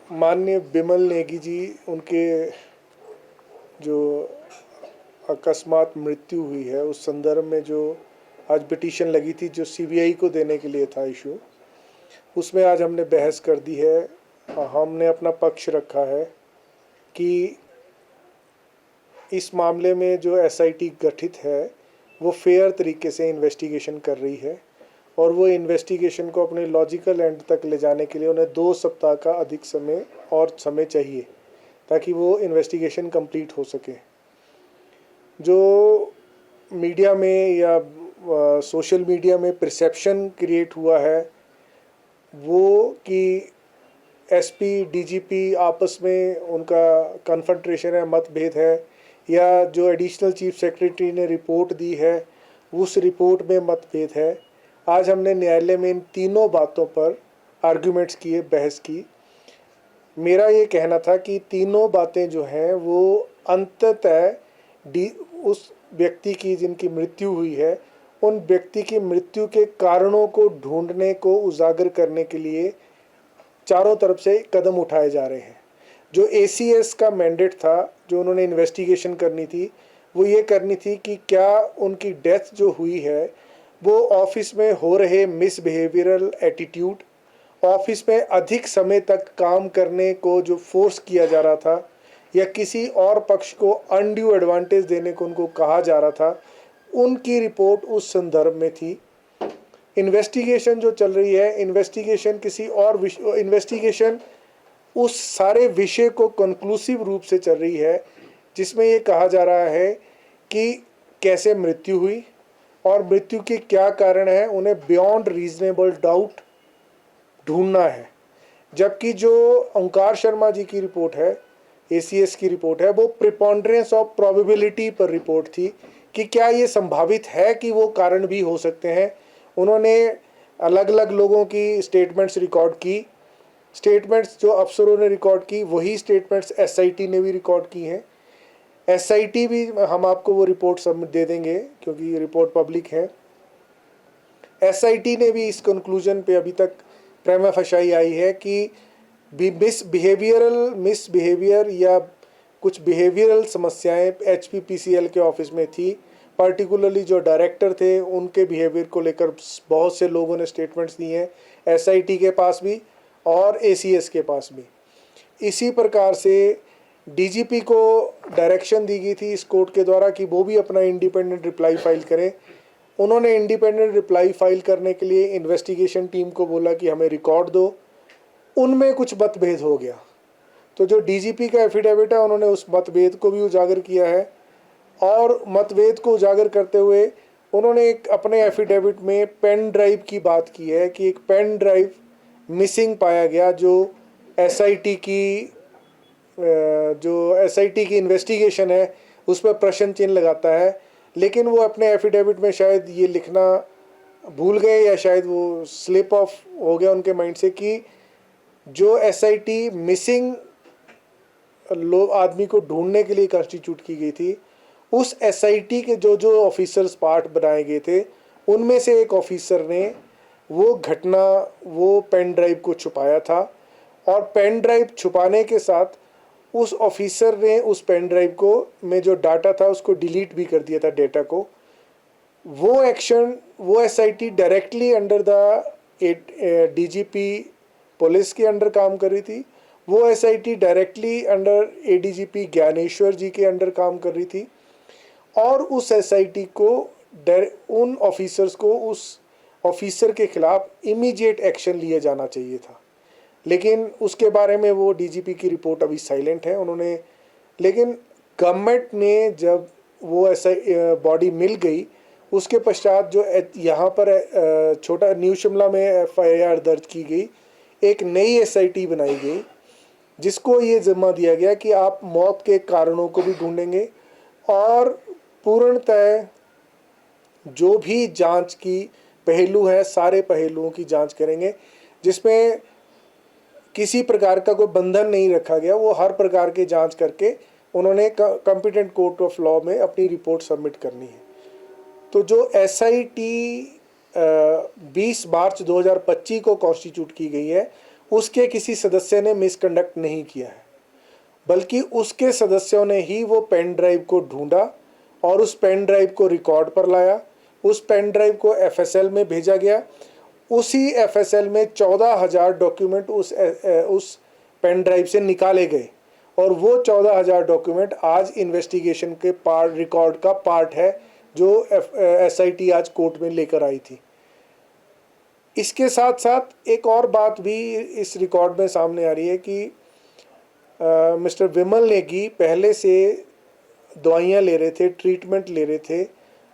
माननीय बिमल नेगी जी, उनके जो अकस्मात मृत्यु हुई है उस संदर्भ में जो आज पिटीशन लगी थी, जो सीबीआई को देने के लिए था इशू, उसमें आज हमने बहस कर दी है। हमने अपना पक्ष रखा है कि इस मामले में जो एसआईटी गठित है वो फेयर तरीके से इन्वेस्टिगेशन कर रही है और वो इन्वेस्टिगेशन को अपने लॉजिकल एंड तक ले जाने के लिए उन्हें 2 सप्ताह का अधिक समय चाहिए ताकि वो इन्वेस्टिगेशन कंप्लीट हो सके। जो मीडिया में या सोशल मीडिया में परसेप्शन क्रिएट हुआ है वो कि एसपी डीजीपी आपस में उनका कन्फ्रंट्रेशन है, मतभेद है, या जो एडिशनल चीफ सेक्रेटरी ने रिपोर्ट दी है उस रिपोर्ट में मतभेद है। आज हमने न्यायालय में इन तीनों बातों पर आर्ग्यूमेंट्स किए, बहस की। मेरा ये कहना था कि तीनों बातें जो हैं वो अंततः उस व्यक्ति की जिनकी मृत्यु हुई है उन व्यक्ति की मृत्यु के कारणों को ढूंढने को उजागर करने के लिए चारों तरफ से कदम उठाए जा रहे हैं। जो एसीएस का मैंडेट था, जो उन्होंने इन्वेस्टिगेशन करनी थी, वो ये करनी थी कि क्या उनकी डेथ जो हुई है वो ऑफिस में हो रहे मिसबिहेवियरल एटीट्यूड, ऑफिस में अधिक समय तक काम करने को जो फोर्स किया जा रहा था, या किसी और पक्ष को अनड्यू एडवांटेज देने को उनको कहा जा रहा था, उनकी रिपोर्ट उस संदर्भ में थी। इन्वेस्टिगेशन जो चल रही है, इन्वेस्टिगेशन किसी और इन्वेस्टिगेशन उस सारे विषय को कंक्लूसिव रूप से चल रही है जिसमें ये कहा जा रहा है कि कैसे मृत्यु हुई और मृत्यु के क्या कारण है, उन्हें बियॉन्ड रीजनेबल डाउट ढूंढना है। जबकि जो ओंकार शर्मा जी की रिपोर्ट है, एसीएस की रिपोर्ट है, वो प्रिपॉन्डरेंस ऑफ प्रोबेबिलिटी पर रिपोर्ट थी कि क्या ये संभावित है कि वो कारण भी हो सकते हैं। उन्होंने अलग अलग लोगों की स्टेटमेंट्स रिकॉर्ड की, स्टेटमेंट्स जो अफसरों ने रिकॉर्ड की वही स्टेटमेंट्स एसआईटी ने भी रिकॉर्ड की हैं। एसआईटी भी, हम आपको वो रिपोर्ट सबमिट दे देंगे क्योंकि रिपोर्ट पब्लिक है। एसआईटी ने भी इस कंक्लूजन पे अभी तक प्रेमा फशाई आई है कि मिसबिहेवियर या कुछ बिहेवियरल समस्याएं एचपीपीसीएल के ऑफिस में थी। पर्टिकुलरली जो डायरेक्टर थे उनके बिहेवियर को लेकर बहुत से लोगों ने स्टेटमेंट्स दिए हैं, एसआईटी के पास भी और एसीएस के पास भी। इसी प्रकार से डीजीपी को डायरेक्शन दी गई थी इस कोर्ट के द्वारा कि वो भी अपना इंडिपेंडेंट रिप्लाई फाइल करें। उन्होंने इंडिपेंडेंट रिप्लाई फाइल करने के लिए इन्वेस्टिगेशन टीम को बोला कि हमें रिकॉर्ड दो, उनमें कुछ मतभेद हो गया। तो जो डीजीपी का एफिडेविट है उन्होंने उस मतभेद को भी उजागर किया है और मतभेद को उजागर करते हुए उन्होंने एक अपने एफिडेविट में पेन ड्राइव की बात की है कि एक पेन ड्राइव मिसिंग पाया गया जो एसआईटी की इन्वेस्टिगेशन है उस पर प्रश्न चिन्ह लगाता है। लेकिन वो अपने एफिडेविट में शायद ये लिखना भूल गए या शायद वो स्लिप ऑफ हो गया उनके माइंड से कि जो एसआईटी मिसिंग आदमी को ढूंढने के लिए कॉन्स्टिट्यूट की गई थी, उस एसआईटी के जो जो ऑफिसर्स पार्ट बनाए गए थे उनमें से एक ऑफिसर ने वो घटना, वो पेन ड्राइव को छुपाया था और पेन ड्राइव छुपाने के साथ उस ऑफिसर ने उस पेन ड्राइव को में जो डाटा था उसको डिलीट भी कर दिया था, डेटा को। वो एक्शन, वो SIT directly under the DGP police के अंडर काम कर रही थी। वो SIT directly under ADGP Gyaneshwar ji के अंडर काम कर रही थी और उस एसआईटी को उन ऑफिसर्स को उस ऑफिसर के खिलाफ इमीडिएट एक्शन लिया जाना चाहिए था। लेकिन उसके बारे में वो डीजीपी की रिपोर्ट अभी साइलेंट है उन्होंने। लेकिन गवर्नमेंट ने जब वो ऐसा बॉडी मिल गई उसके पश्चात जो यहाँ पर छोटा न्यू शिमला में एफआईआर दर्ज की गई, एक नई एसआईटी बनाई गई जिसको ये जिम्मा दिया गया कि आप मौत के कारणों को भी ढूंढेंगे और पूर्णतः जो भी जांच की पहलू है सारे पहलुओं की जांच करेंगे, जिसमें किसी प्रकार का कोई बंधन नहीं रखा गया। वो हर प्रकार की जांच करके उन्होंने कॉम्पिटेंट कोर्ट ऑफ लॉ में अपनी रिपोर्ट सबमिट करनी है। तो जो एसआईटी 20 मार्च 2025 को कॉन्स्टिट्यूट की गई है उसके किसी सदस्य ने मिसकंडक्ट नहीं किया है, बल्कि उसके सदस्यों ने ही वो पेन ड्राइव को ढूंढा और उस पेन ड्राइव को रिकॉर्ड पर लाया। उस पेन ड्राइव को FSL में भेजा गया। उसी FSL में 14,000 डॉक्यूमेंट उस पेन ड्राइव से निकाले गए और वो 14,000 डॉक्यूमेंट आज इन्वेस्टिगेशन के रिकॉर्ड का पार्ट है जो SIT आज कोर्ट में लेकर आई थी। इसके साथ साथ एक और बात भी इस रिकॉर्ड में सामने आ रही है कि मिस्टर विमल नेगी पहले से दवाइयाँ ले रहे थे, ट्रीटमेंट ले रहे थे,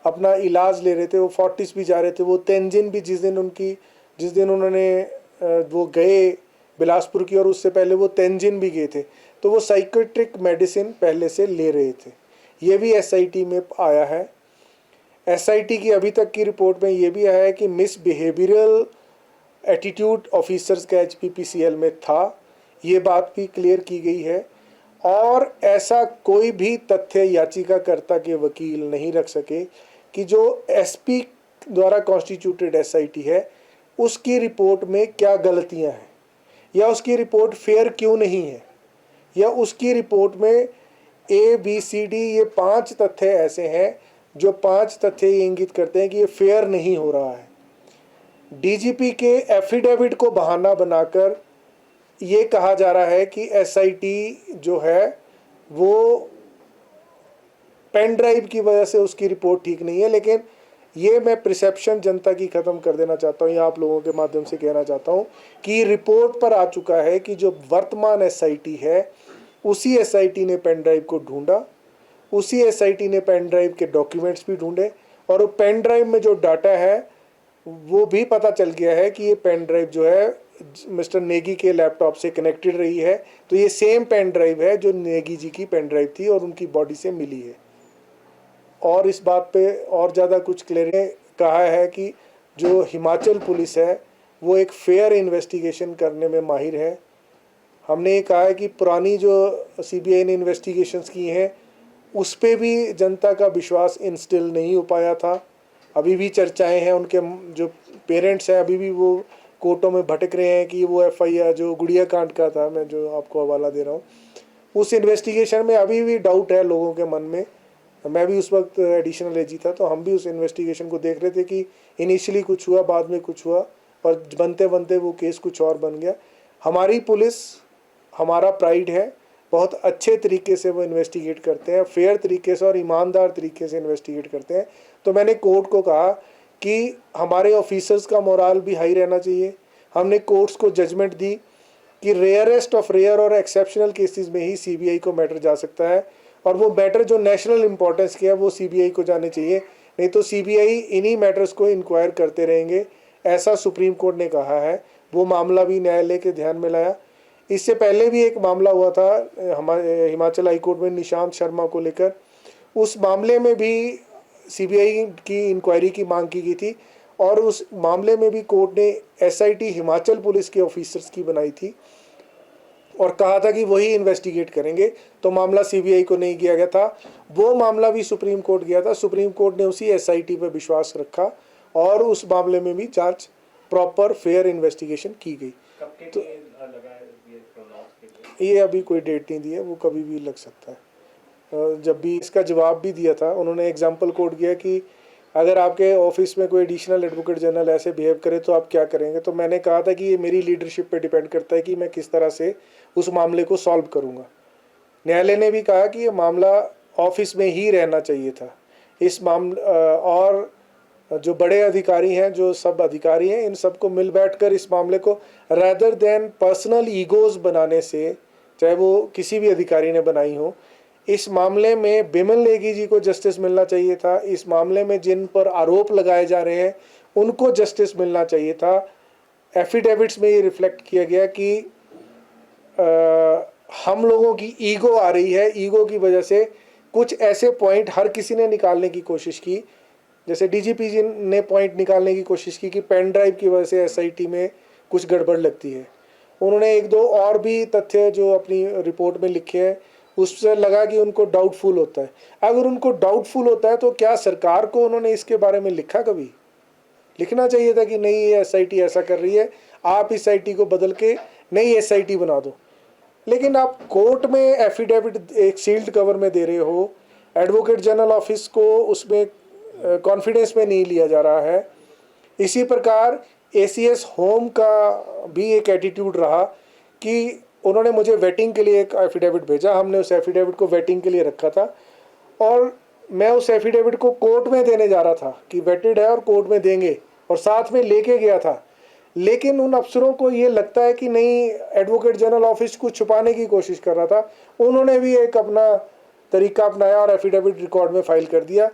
अपना इलाज ले रहे थे, वो फोर्टिस भी जा रहे थे, वो तेंजिन भी जिस दिन उन्होंने वो गए बिलासपुर की और उससे पहले वो तेंजिन भी गए थे, तो वो साइकेट्रिक मेडिसिन पहले से ले रहे थे। ये भी SIT में आया है। SIT की अभी तक की रिपोर्ट में ये भी आया है कि मिसबिहेवियरल एटीट्यूड ऑफिसर्स का HPPCL में था, ये बात भी क्लियर की गई है। और ऐसा कोई भी तथ्य याचिकाकर्ता के वकील नहीं रख सके कि जो SP द्वारा कॉन्स्टिट्यूटेड SIT है उसकी रिपोर्ट में क्या गलतियां हैं, या उसकी रिपोर्ट फेयर क्यों नहीं है, या उसकी रिपोर्ट में ABCD ये 5 तथ्य ऐसे हैं जो 5 तथ्य ये इंगित करते हैं कि ये फेयर नहीं हो रहा है। DGP के एफिडेविट को बहाना बनाकर ये कहा जा रहा है कि SIT जो है वो पेन ड्राइव की वजह से उसकी रिपोर्ट ठीक नहीं है, लेकिन ये मैं परसेप्शन जनता की ख़त्म कर देना चाहता हूँ, या आप लोगों के माध्यम से कहना चाहता हूँ कि रिपोर्ट पर आ चुका है कि जो वर्तमान SIT है उसी SIT ने पेन ड्राइव को ढूंढा, उसी SIT ने पेन ड्राइव के डॉक्यूमेंट्स भी ढूंढे और वो पेन ड्राइव में जो डाटा है वो भी पता चल गया है कि ये पेन ड्राइव जो है मिस्टर नेगी के लैपटॉप से कनेक्टेड रही है। तो ये सेम पेन ड्राइव है जो नेगी जी की पेन ड्राइव थी और उनकी बॉडी से मिली है। और इस बात पे और ज़्यादा कुछ क्लियर कहा है कि जो हिमाचल पुलिस है वो एक फेयर इन्वेस्टिगेशन करने में माहिर है। हमने ये कहा है कि पुरानी जो CBI ने इन्वेस्टिगेशंस की हैं उस पर भी जनता का विश्वास इंस्टिल नहीं हो पाया था। अभी भी चर्चाएं हैं, उनके जो पेरेंट्स हैं अभी भी वो कोर्टों में भटक रहे हैं कि वो FIR जो गुड़िया कांड का था, मैं जो आपको हवाला दे रहा हूँ, उस इन्वेस्टिगेशन में अभी भी डाउट है लोगों के मन में। मैं भी उस वक्त एडिशनल AG था, तो हम भी उस इन्वेस्टिगेशन को देख रहे थे कि इनिशियली कुछ हुआ, बाद में कुछ हुआ और बनते बनते वो केस कुछ और बन गया। हमारी पुलिस हमारा प्राइड है, बहुत अच्छे तरीके से वो इन्वेस्टिगेट करते हैं, फेयर तरीके से और ईमानदार तरीके से इन्वेस्टिगेट करते हैं। तो मैंने कोर्ट को कहा कि हमारे ऑफिसर्स का मोराल भी हाई रहना चाहिए। हमने कोर्ट्स को जजमेंट दी कि रेयरेस्ट ऑफ रेयर और एक्सेप्शनल केसेस में ही CBI को मैटर जा सकता है, और वो मैटर जो नेशनल इंपॉर्टेंस के है वो CBI को जाने चाहिए, नहीं तो CBI इन्हीं मैटर्स को इंक्वायर करते रहेंगे, ऐसा सुप्रीम कोर्ट ने कहा है। वो मामला भी न्यायालय के ध्यान में लाया। इससे पहले भी एक मामला हुआ था हमारे हिमाचल हाई कोर्ट में निशांत शर्मा को लेकर, उस मामले में भी CBI की इंक्वायरी की मांग की गई थी और उस मामले में भी कोर्ट ने SIT हिमाचल पुलिस के ऑफिसर्स की बनाई थी और कहा था कि वही इन्वेस्टिगेट करेंगे, तो मामला CBI को नहीं किया गया था। वो मामला भी सुप्रीम कोर्ट गया था, सुप्रीम कोर्ट ने उसी SIT पर विश्वास रखा और उस मामले में भी जांच प्रॉपर फेयर इन्वेस्टिगेशन की गई। तो ये अभी कोई डेट नहीं दी है, वो कभी भी लग सकता है। जब भी इसका जवाब भी दिया था उन्होंने एग्जाम्पल कोट किया कि अगर आपके ऑफिस में कोई एडिशनल एडवोकेट जनरल ऐसे बिहेव करे तो आप क्या करेंगे। तो मैंने कहा था कि ये मेरी लीडरशिप पे डिपेंड करता है कि मैं किस तरह से उस मामले को सॉल्व करूँगा। न्यायालय ने भी कहा कि ये मामला ऑफिस में ही रहना चाहिए था। इस और जो बड़े अधिकारी हैं, जो सब अधिकारी हैं, इन सबको मिल बैठकर इस मामले को रैदर देन पर्सनल ईगोज बनाने से, चाहे वो किसी भी अधिकारी ने बनाई हो, इस मामले में बिमल नेगी जी को जस्टिस मिलना चाहिए था। इस मामले में जिन पर आरोप लगाए जा रहे हैं उनको जस्टिस मिलना चाहिए था। एफिडेविट्स में ये रिफ्लेक्ट किया गया कि हम लोगों की ईगो आ रही है, ईगो की वजह से कुछ ऐसे पॉइंट हर किसी ने निकालने की कोशिश की। जैसे DGP जी ने पॉइंट निकालने की कोशिश की कि पेन ड्राइव की वजह से SIT में कुछ गड़बड़ लगती है। उन्होंने एक दो और भी तथ्य जो अपनी रिपोर्ट में लिखे हैं उससे लगा कि उनको डाउटफुल होता है। अगर उनको डाउटफुल होता है तो क्या सरकार को उन्होंने इसके बारे में लिखा? कभी लिखना चाहिए था कि नहीं, ये SIT ऐसा कर रही है, आप इस SIT को बदल के नई एसआईटी बना दो। लेकिन आप कोर्ट में एफिडेविट एक सील्ड कवर में दे रहे हो, एडवोकेट जनरल ऑफिस को उसमें कॉन्फिडेंस में नहीं लिया जा रहा है। इसी प्रकार एसीएस होम का भी एक एटीट्यूड रहा कि उन्होंने मुझे वेटिंग के लिए एक एफिडेविट भेजा, हमने उस एफिडेविट को वेटिंग के लिए रखा था और मैं उस एफिडेविट को कोर्ट में देने जा रहा था कि वेटेड है और कोर्ट में देंगे, और साथ में लेके गया था। लेकिन उन अफसरों को ये लगता है कि नहीं, एडवोकेट जनरल ऑफिस को छुपाने की कोशिश कर रहा था, उन्होंने भी एक अपना तरीका अपनाया और एफिडेविट रिकॉर्ड में फाइल कर दिया।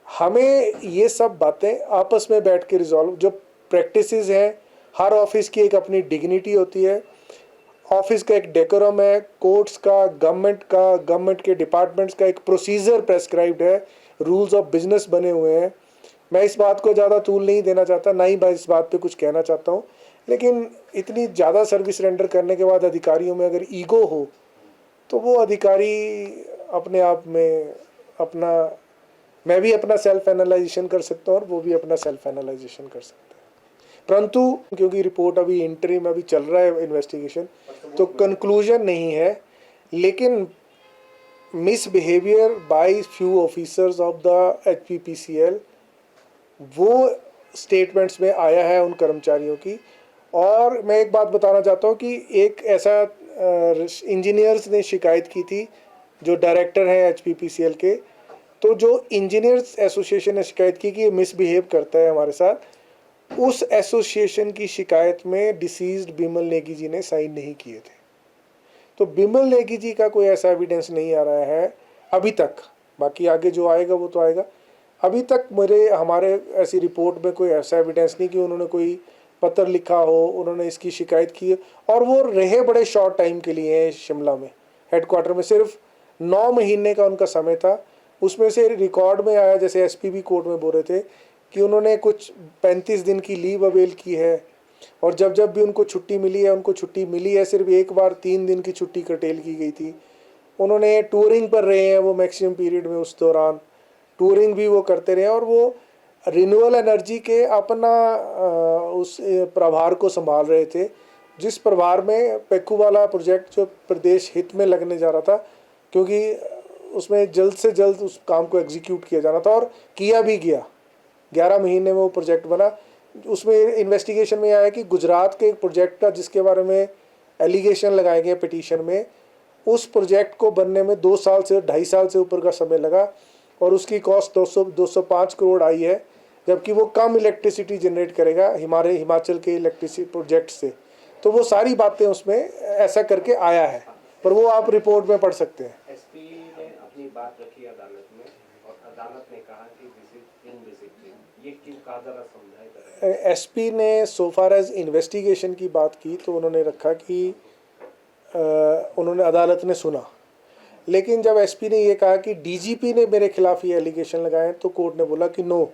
हमें ये सब बातें आपस में बैठ के रिजॉल्व, जो प्रैक्टिसेस हैं, हर ऑफिस की एक अपनी डिग्निटी होती है, ऑफिस का एक डेकोरम है, कोर्ट्स का, गवर्नमेंट के डिपार्टमेंट्स का एक प्रोसीजर प्रेस्क्राइब्ड है, रूल्स ऑफ बिजनेस बने हुए हैं। मैं इस बात को ज़्यादा तूल नहीं देना चाहता, ना ही मैं इस बात पे कुछ कहना चाहता हूँ, लेकिन इतनी ज़्यादा सर्विस रेंडर करने के बाद अधिकारियों में अगर ईगो हो तो वो अधिकारी अपने आप में अपना, मैं भी अपना सेल्फ एनालाइजेशन कर सकता हूँ और वो भी अपना सेल्फ एनालाइजेशन कर सकता है। परंतु क्योंकि रिपोर्ट अभी इंटरिम अभी चल रहा है इन्वेस्टिगेशन, तो कंक्लूजन नहीं है, लेकिन misbehaviour by few officers of the HPPCL वो स्टेटमेंट्स में आया है उन कर्मचारियों की। और मैं एक बात बताना चाहता हूँ कि एक ऐसा इंजीनियर्स ने शिकायत की थी, जो डायरेक्टर हैं एचपीपीसीएल के, तो जो इंजीनियर्स एसोसिएशन ने शिकायत की कि ये मिसबिहेव करता है हमारे साथ, उस एसोसिएशन की शिकायत में डिसीज्ड बिमल नेगी जी ने साइन नहीं किए थे। तो बिमल नेगी जी का कोई ऐसा एविडेंस नहीं आ रहा है अभी तक, बाकी आगे जो आएगा वो तो आएगा। अभी तक हमारे ऐसी रिपोर्ट में कोई ऐसा एविडेंस नहीं कि उन्होंने कोई पत्र लिखा हो, उन्होंने इसकी शिकायत की, और वो रहे बड़े शॉर्ट टाइम के लिए हैं शिमला में हेडक्वार्टर में, सिर्फ 9 महीने का उनका समय था। उसमें से रिकॉर्ड में आया, जैसे एसपी भी कोर्ट में बोल रहे थे, कि उन्होंने कुछ 35 दिन की लीव अवेल की है, और जब जब भी उनको छुट्टी मिली है, उनको छुट्टी मिली है सिर्फ एक बार 3 दिन की छुट्टी कर्टेल की गई थी। उन्होंने टूरिंग पर रहे हैं वो मैक्सिमम पीरियड में, उस दौरान टूरिंग भी वो करते रहे, और वो रिन्यूएबल एनर्जी के अपना उस प्रभार को संभाल रहे थे, जिस प्रभार में पेक्कू वाला प्रोजेक्ट जो प्रदेश हित में लगने जा रहा था, क्योंकि उसमें जल्द से जल्द उस काम को एग्जीक्यूट किया जाना था, और किया भी गया। 11 महीने में वो प्रोजेक्ट बना। उसमें इन्वेस्टिगेशन में आया कि गुजरात के एक प्रोजेक्ट का, जिसके बारे में एलिगेशन लगाए गए पिटीशन में, उस प्रोजेक्ट को बनने में 2 साल से 2.5 साल से ऊपर का समय लगा, और उसकी कॉस्ट 205 करोड़ आई है, जबकि वो कम इलेक्ट्रिसिटी जनरेट करेगा हमारे हिमाचल के इलेक्ट्रिसिटी प्रोजेक्ट से। तो वो सारी बातें उसमें ऐसा करके आया है, पर वो आप रिपोर्ट में पढ़ सकते हैं। एसपी ने अपनी बात रखी अदालत में, और अदालत ने कहा कि दिस इज इनडिसिप्लिन, ये क्यों कहा, जरा समझाए। एसपी ने सो फार एज इन्वेस्टिगेशन की बात की, तो उन्होंने रखा कि उन्होंने, अदालत ने सुना, लेकिन जब एसपी ने ये कहा कि डीजीपी ने मेरे खिलाफ ये एलिगेशन लगाए, तो कोर्ट ने बोला कि no,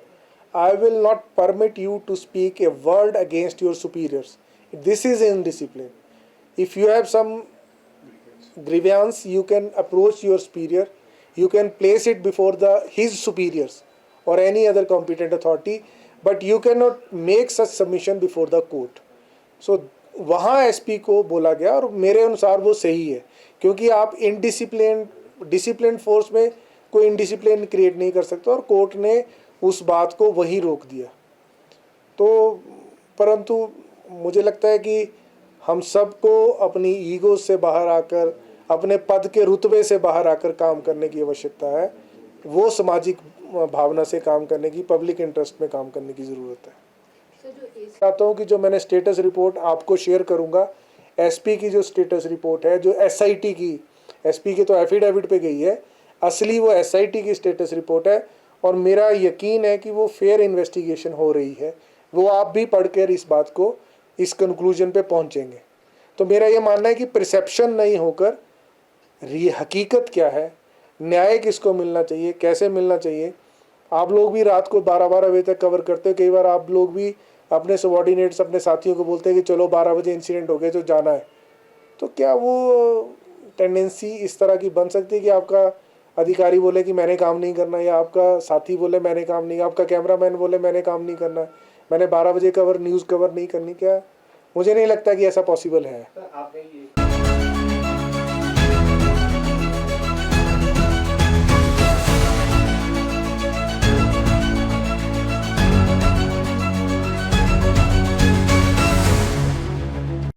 I will not permit you to speak a word against your superiors, this is indiscipline. If you have some grievance, you can approach your superior, you can place it before his superiors or any other competent authority, but you cannot make such submission before the court. So वहाँ SP को बोला गया, और मेरे अनुसार वो सही है, क्योंकि आप डिसिप्लिन फोर्स में कोई इनडिसिप्लिन क्रिएट नहीं कर सकते, और कोर्ट ने उस बात को वहीं रोक दिया। तो परंतु मुझे लगता है कि हम सबको अपनी ईगो से बाहर आकर, अपने पद के रुतबे से बाहर आकर काम करने की आवश्यकता है। वो सामाजिक भावना से काम करने की, पब्लिक इंटरेस्ट में काम करने की ज़रूरत है। चाहता हूँ कि जो मैंने स्टेटस रिपोर्ट आपको शेयर करूँगा, एसपी की जो स्टेटस रिपोर्ट है, जो एसआईटी की, एसपी के तो एफिडेविट पे गई है, असली वो एसआईटी की स्टेटस रिपोर्ट है, और मेरा यकीन है कि वो फेयर इन्वेस्टिगेशन हो रही है। वो आप भी पढ़कर इस बात को, इस कंक्लूजन पे पहुंचेंगे। तो मेरा ये मानना है कि परसेप्शन नहीं होकर हकीकत क्या है, न्याय किसको मिलना चाहिए, कैसे मिलना चाहिए। आप लोग भी रात को 12-12 बजे तक कवर करते हो, कई बार आप लोग भी अपने सबॉर्डिनेट्स, अपने साथियों को बोलते हैं कि चलो 12 बजे इंसिडेंट हो गए तो जाना है। तो क्या वो टेंडेंसी इस तरह की बन सकती है कि आपका अधिकारी बोले कि मैंने काम नहीं करना, या आपका साथी बोले मैंने काम नहीं, आपका कैमरामैन बोले मैंने काम नहीं करना, मैंने 12 बजे न्यूज़ कवर नहीं करनी? क्या मुझे नहीं लगता कि ऐसा पॉसिबल है। सर आपने ये